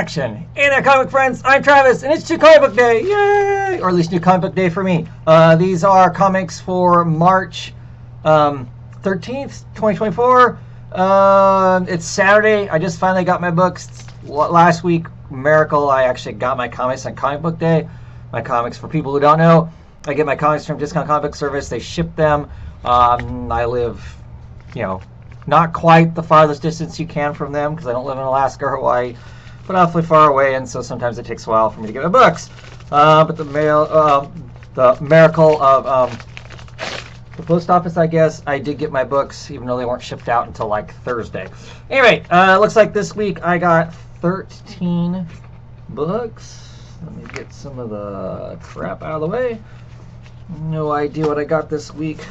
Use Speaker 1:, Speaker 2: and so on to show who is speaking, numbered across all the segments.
Speaker 1: Hey there, comic friends. I'm Travis, and it's New Comic Book Day. Yay! Or at least New Comic Book Day for me. These are comics for March 13th, 2024. It's Saturday. I just finally got my books. Last week, miracle, I actually got my comics on Comic Book Day. My comics, for people who don't know, I get my comics from Discount Comic Book Service. They ship them. I live, not quite the farthest distance you can from them because I don't live in Alaska or Hawaii, but awfully far away, and so sometimes it takes a while for me to get my books. But the miracle of the post office, I guess, I did get my books, even though they weren't shipped out until like Thursday. Anyway, looks like this week I got 13 books. Let me get some of the crap out of the way. No idea what I got this week,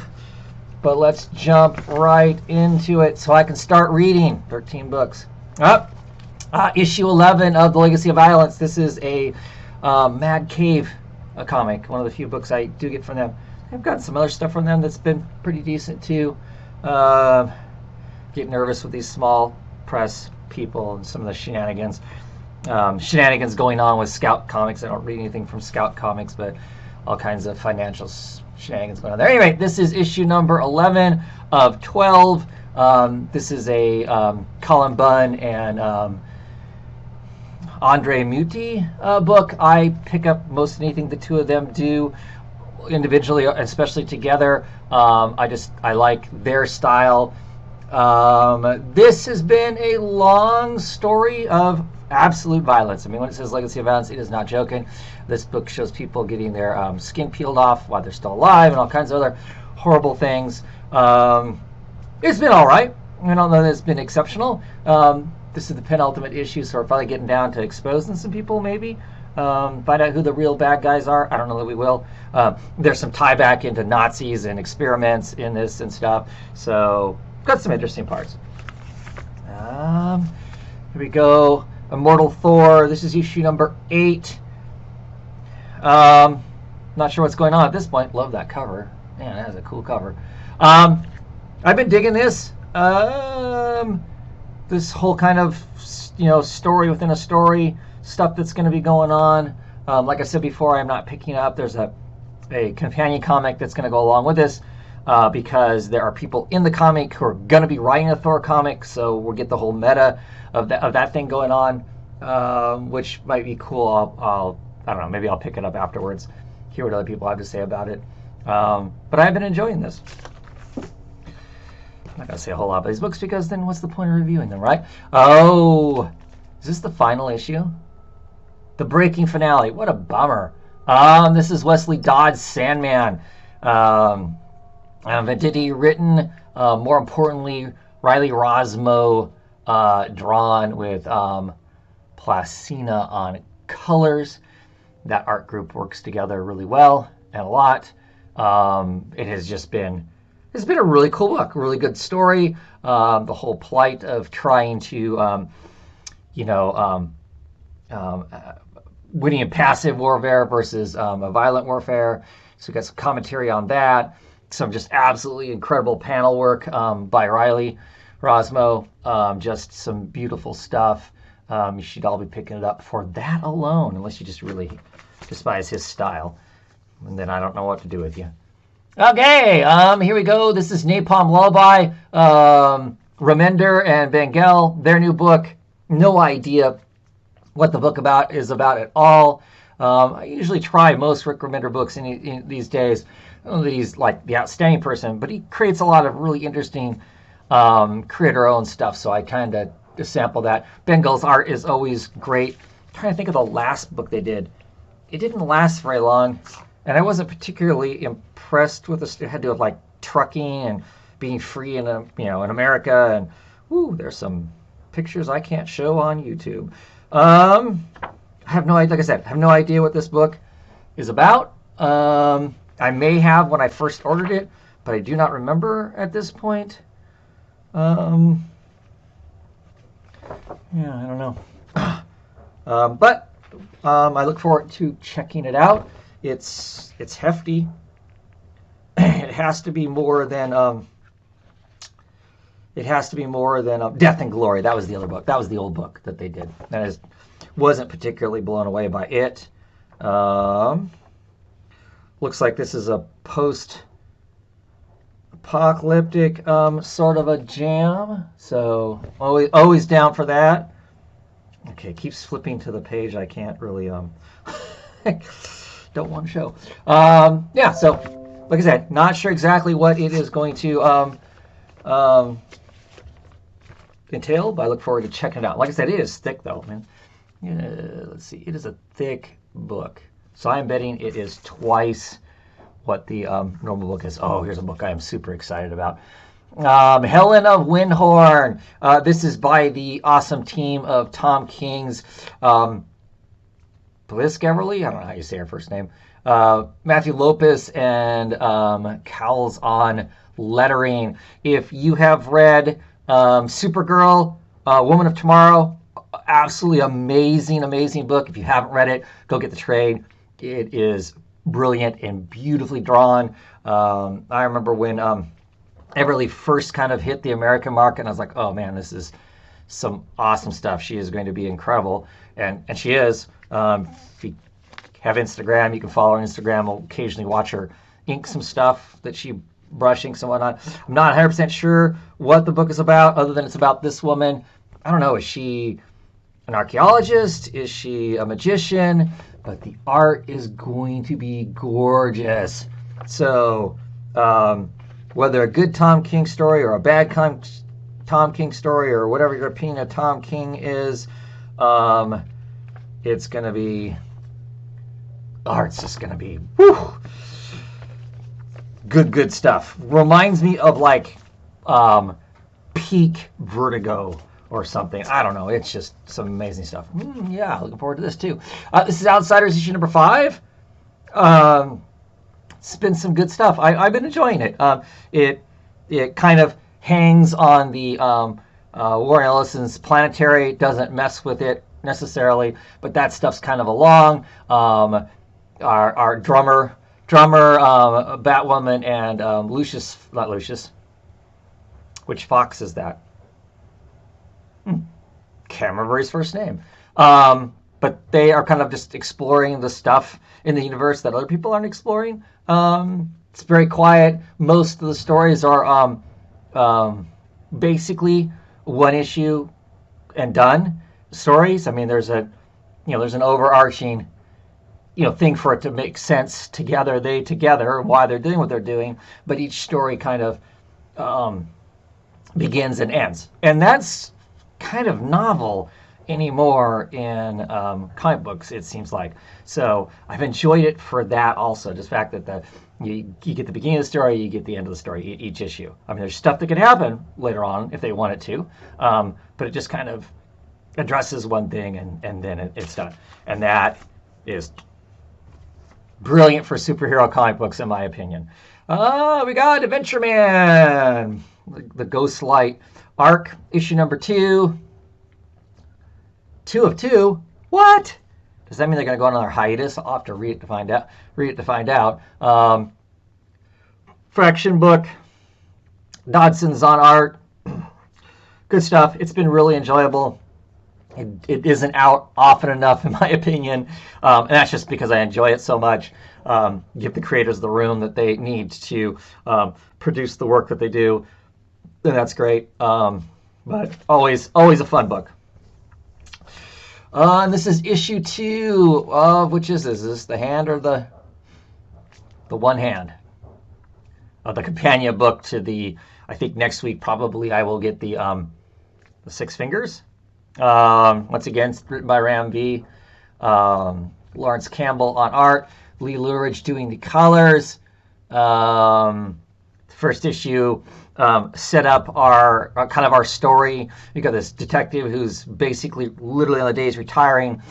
Speaker 1: but let's jump right into it so I can start reading. 13 books. Issue 11 of The Legacy of Violence. This is a Mad Cave comic, one of the few books I do get from them. I've gotten some other stuff from them that's been pretty decent too. Get nervous with these small press people and some of the shenanigans. Shenanigans going on with Scout Comics. I don't read anything from Scout Comics, but all kinds of financial shenanigans going on there. Anyway, this is issue number 11 of 12. This is a Colin Bunn and Andre Muti book. I pick up most anything the two of them do individually, especially together. I like their style. This has been a long story of absolute violence. I mean, when it says Legacy of Violence, it is not joking. This book shows people getting their skin peeled off while they're still alive and all kinds of other horrible things. It's been all right. I don't know that it's been exceptional. This is the penultimate issue, so we're probably getting down to exposing some people, maybe. Find out who the real bad guys are. I don't know that we will. There's some tie back into Nazis and experiments in this and stuff. So, got some interesting parts. Here we go. Immortal Thor. This is issue number 8. Not sure what's going on at this point. Love that cover. Man, that is a cool cover. I've been digging this. This whole kind of, story within a story stuff that's going to be going on. Like I said before, I'm not picking up. There's a companion comic that's going to go along with this because there are people in the comic who are going to be writing a Thor comic, so we'll get the whole meta of that thing going on, which might be cool. I don't know, maybe I'll pick it up afterwards, hear what other people have to say about it. But I've been enjoying this. I'm not going to say a whole lot about these books because then what's the point of reviewing them, right? Oh, is this the final issue? The breaking finale. What a bummer. This is Wesley Dodd's Sandman. Venditti written, more importantly, Riley Rosmo drawn with Placina on colors. That art group works together really well and a lot. It has just been... It's been a really cool book, a really good story. The whole plight of trying to, winning in passive warfare versus a violent warfare. So we got some commentary on that. Some just absolutely incredible panel work by Riley Rosmo. Just some beautiful stuff. You should all be picking it up for that alone, unless you just really despise his style. And then I don't know what to do with you. Okay, here we go. This is Napalm Lullaby. Remender and Bengal, their new book. No idea what the book is about at all. I usually try most Rick Remender books in these days. I don't know that he's like the outstanding person, but he creates a lot of really interesting creator-owned stuff, so I kind of sample that. Bengal's art is always great. I'm trying to think of the last book they did. It didn't last very long. And I wasn't particularly impressed with this. It had to do with like trucking and being free in in America. And there's some pictures I can't show on YouTube. I have no idea. Like I said, I have no idea what this book is about. I may have when I first ordered it, but I do not remember at this point. I don't know. But I look forward to checking it out. It's hefty. It has to be more than It has to be more than Death and Glory. That was the other book. That was the old book that they did. And I wasn't particularly blown away by it. Looks like this is a post-apocalyptic sort of a jam. So always down for that. Okay, keeps flipping to the page. I can't really don't want to show. Yeah, so like I said, not sure exactly what it is going to entail, but I look forward to checking it out. Like I said, it is thick though, man. Yeah, let's see, it is a thick book. So I'm betting it is twice what the normal book is. Oh, here's a book I am super excited about. Helen of Windhorn. This is by the awesome team of Tom King's Bliss Everly. I don't know how you say her first name. Matthew Lopez and Cowles on lettering. If you have read Supergirl, Woman of Tomorrow, absolutely amazing book. If you haven't read it, go get the trade. It is brilliant and beautifully drawn. I remember when Everly first kind of hit the American market, and I was like, oh man, this is some awesome stuff. She is going to be incredible, and she is. If you have Instagram, you can follow her on Instagram. I'll occasionally watch her ink some stuff that she brushing and whatnot. I'm not 100% sure what the book is about, other than it's about this woman. I don't know, is she an archaeologist? Is she a magician? But the art is going to be gorgeous. So whether a good Tom King story or a bad Tom King story or whatever your opinion of Tom King is, it's going to be, art's just going to be, whew, good stuff. Reminds me of like peak Vertigo or something. I don't know. It's just some amazing stuff. Yeah, looking forward to this too. This is Outsiders issue number 5. It's been some good stuff. I've been enjoying it. It kind of hangs on the Warren Ellison's Planetary. Doesn't mess with it necessarily, but that stuff's kind of along. Our drummer, Batwoman, and Lucius. Which Fox is that? Can't remember his first name. But they are kind of just exploring the stuff in the universe that other people aren't exploring. It's very quiet. Most of the stories are basically one issue and done stories. I mean, there's an overarching thing for it to make sense together, why they're doing what they're doing. But each story kind of begins and ends, and that's kind of novel anymore in comic books, it seems like. So I've enjoyed it for that also. Just the fact that you get the beginning of the story, you get the end of the story, each issue. I mean, there's stuff that can happen later on if they want it to, but it just kind of addresses one thing and then it's done. And that is brilliant for superhero comic books, in my opinion. We got Adventure Man, the Ghost Light arc, issue number 2. 2 of 2? What? Does that mean they're going to go on another hiatus? I'll have to read it to find out. Fraction book. Dodson's on art. Good stuff. It's been really enjoyable. It isn't out often enough, in my opinion, and that's just because I enjoy it so much. Give the creators the room that they need to produce the work that they do, and that's great. But always a fun book. And this is issue 2 of, which is this? Is this the hand or the one hand? The companion book to the, I think next week probably I will get the Six Fingers. Once again, written by Ram V. Lawrence Campbell on art. Lee Luridge doing the colors. First issue set up our kind of our story. You got this detective who's basically literally on the day he's retiring.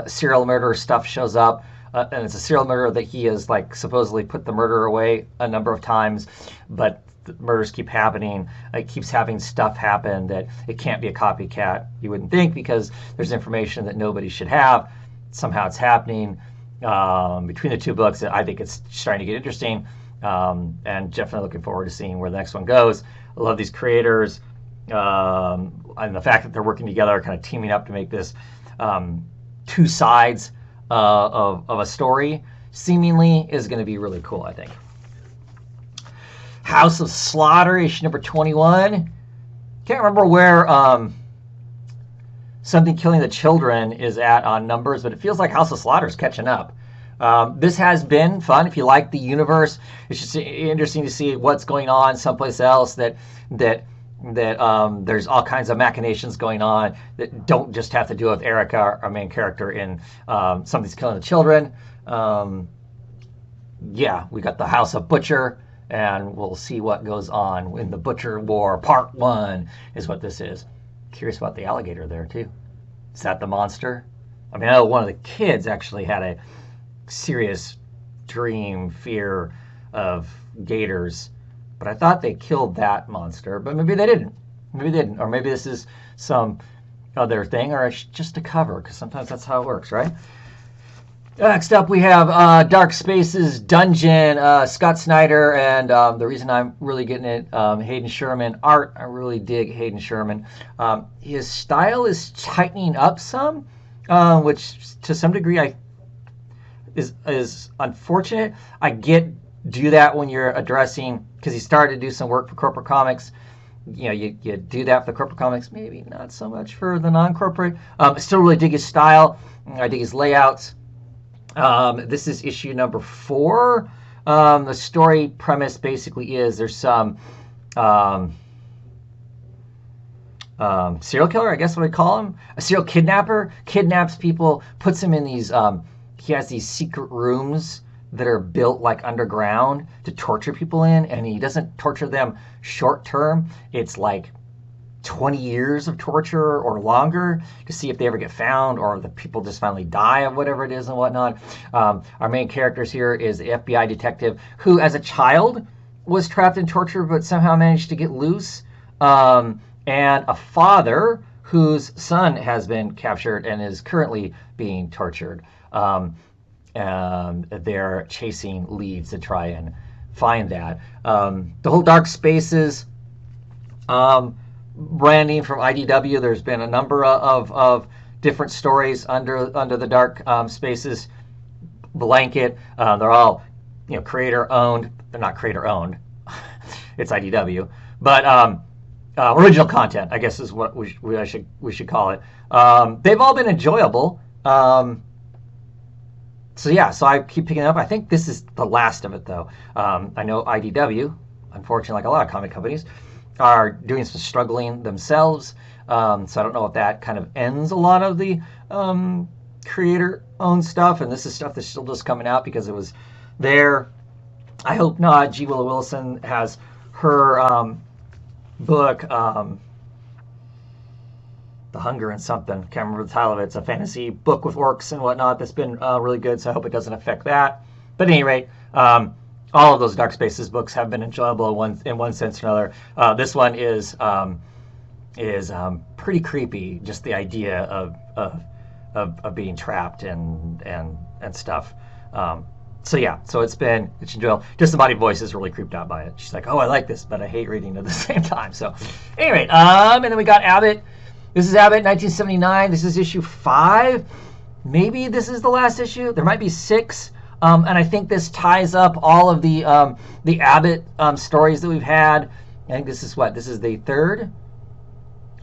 Speaker 1: Serial murder stuff shows up, and it's a serial murderer that he has like supposedly put the murder away a number of times, but the murders keep happening. It keeps having stuff happen that it can't be a copycat. You wouldn't think, because there's information that nobody should have. Somehow it's happening. Between the two books, I think it's starting to get interesting. And definitely looking forward to seeing where the next one goes. I love these creators, and the fact that they're working together, kind of teaming up to make this two sides of a story seemingly is going to be really cool, I think. House of Slaughter, issue number 21. Can't remember where Something Killing the Children is at on numbers, but it feels like House of Slaughter is catching up. This has been fun. If you like the universe, it's just interesting to see what's going on someplace else that there's all kinds of machinations going on that don't just have to do with Erica, our main character in Something's Killing the Children. Yeah, we got the House of Butcher, and we'll see what goes on in the Butcher War. Part 1 is what this is. Curious about the alligator there, too. Is that the monster? I mean, I know one of the kids actually had a serious dream fear of gators, but I thought they killed that monster, but maybe they didn't. Maybe they didn't. Or maybe this is some other thing, or it's just a cover, because sometimes that's how it works, right? Next up, we have Dark Spaces Dungeon, Scott Snyder, and the reason I'm really getting it, Hayden Sherman art. I really dig Hayden Sherman. His style is tightening up some, which to some degree is unfortunate. I do that when you're addressing, because he started to do some work for corporate comics. You know, you do that for the corporate comics, maybe not so much for the non-corporate. I still really dig his style. I dig his layouts. This is issue number 4. The story premise basically is there's some serial killer, I guess what I call him. A serial kidnapper kidnaps people, puts them in these, he has these secret rooms that are built like underground to torture people in, and he doesn't torture them short term. It's like 20 years of torture or longer to see if they ever get found or the people just finally die of whatever it is and whatnot. Our main characters here is the FBI detective who, as a child, was trapped in torture but somehow managed to get loose, and a father whose son has been captured and is currently being tortured. And they're chasing leads to try and find that. The whole Dark Spaces branding from IDW. There's been a number of different stories under the Dark Spaces blanket. They're all creator owned. They're not creator owned. It's IDW, but original content, I guess, is what we should call it. They've all been enjoyable. So I keep picking it up. I think this is the last of it, though. I know IDW, unfortunately, like a lot of comic companies, are doing some struggling themselves. So I don't know if that kind of ends a lot of the creator-owned stuff, and this is stuff that's still just coming out because it was there. I hope not. G. Willow Wilson has her book, The Hunger and something. Can't remember the title of it. It's a fantasy book with orcs and whatnot that's been really good, so I hope it doesn't affect that. But at any rate, all of those Dark Spaces books have been enjoyable in one sense or another. This one is pretty creepy, just the idea of being trapped and stuff. So it's enjoyable. Just the body voice is really creeped out by it. She's like, oh, I like this, but I hate reading it at the same time. So anyway, and then we got Abbott. This is Abbott, 1979. This is issue 5. Maybe this is the last issue. There might be 6. And I think this ties up all of the Abbott stories that we've had. I think this is This is the 3rd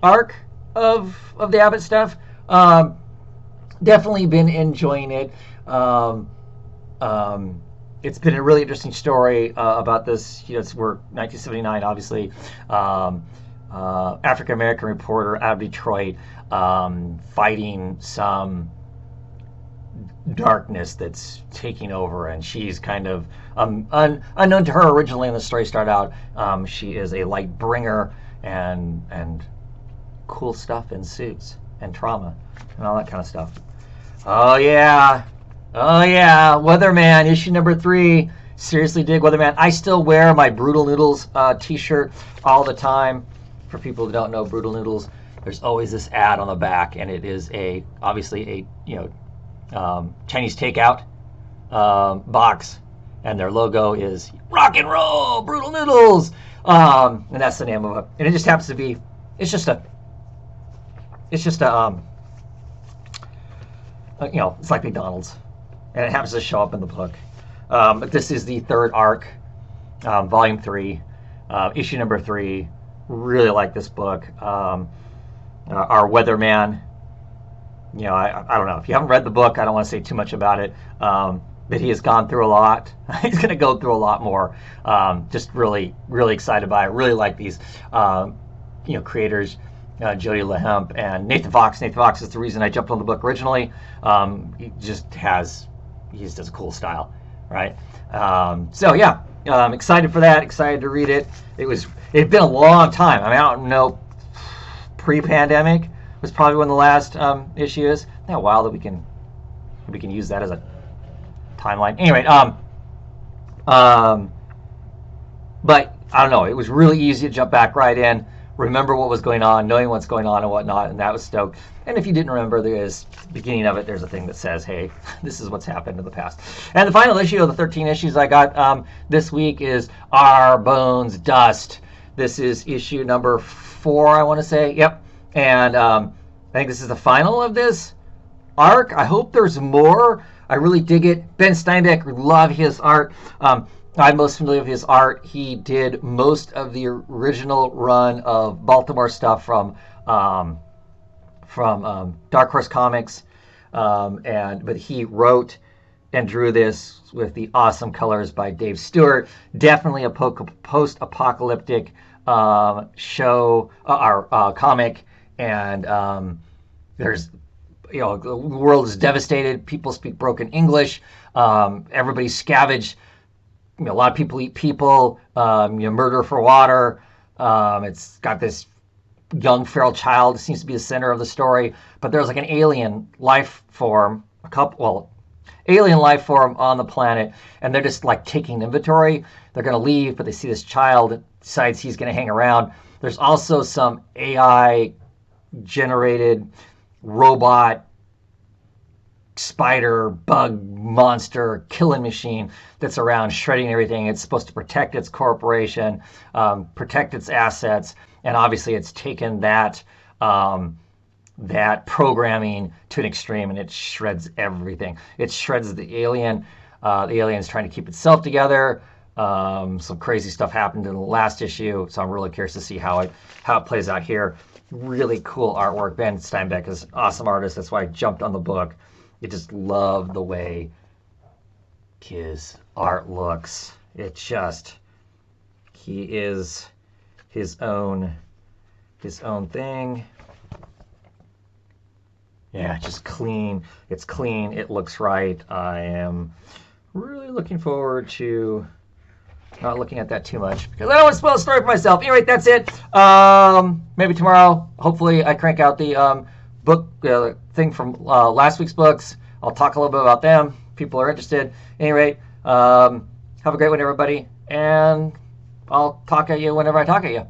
Speaker 1: arc of the Abbott stuff. Definitely been enjoying it. It's been a really interesting story we're 1979, obviously. African American reporter out of Detroit, fighting some darkness that's taking over, and she's kind of unknown to her originally. In the story started out, she is a light bringer, and cool stuff ensues, and trauma and all that kind of stuff. Oh yeah, Weatherman, issue number 3. Seriously dig Weatherman. I still wear my Brutal Noodles t-shirt all the time. For people who don't know Brutal Noodles, there's always this ad on the back, and it is obviously a Chinese takeout box, and their logo is rock and roll Brutal Noodles. And that's the name of it. And it just happens to be, it's just a, it's like McDonald's, and it happens to show up in the book. But this is the third arc, volume 3, issue number 3. Really like this book. Our weatherman. I don't know. If you haven't read the book, I don't want to say too much about it. But he has gone through a lot. He's going to go through a lot more. Just really, really excited by it. Really like these, creators, Jody LaHemp and Nathan Fox. Nathan Fox is the reason I jumped on the book originally. He just does a cool style, right? I'm excited for that. Excited to read it. It'd been a long time. I mean, I don't know. Pre-pandemic was probably when the last issue is. Isn't that wild that we can use that as a timeline? Anyway, but I don't know. It was really easy to jump back right in, remember what was going on, knowing what's going on and whatnot, and that was stoked. And if you didn't remember, there's the beginning of it. There's a thing that says, "Hey, this is what's happened in the past." And the final issue of the 13 issues I got this week is Our Bones Dust. This is issue number 4, I want to say. Yep. And I think this is the final of this arc. I hope there's more. I really dig it. Ben Steinbeck, love his art. I'm most familiar with his art. He did most of the original run of Baltimore stuff from Dark Horse Comics, but he wrote and drew this with the awesome colors by Dave Stewart. Definitely a post-apocalyptic show or comic, and there's the world is devastated. People speak broken English. Everybody's scavenged. A lot of people eat people. Murder for water. It's got this young feral child. It seems to be the center of the story. But there's like an alien life form, alien life form on the planet, and they're just like taking inventory. They're going to leave, but they see this child that decides he's going to hang around. There's also some AI generated robot spider bug monster killing machine that's around shredding everything. It's supposed to protect its corporation, protect its assets, and obviously it's taken that programming to an extreme, and it shreds everything. It shreds the alien. The alien's trying to keep itself together. Some crazy stuff happened in the last issue, so I'm really curious to see how it plays out here. Really cool artwork. Ben Steinbeck is an awesome artist. That's why I jumped on the book. I just love the way his art looks. He is his own thing. Yeah, just clean. It's clean. It looks right. I am really looking forward to not looking at that too much because I don't want to spoil the story for myself. Anyway, that's it. Maybe tomorrow, hopefully, I crank out the book thing from last week's books. I'll talk a little bit about them. People are interested. Anyway, have a great one, everybody, and I'll talk at you whenever I talk at you.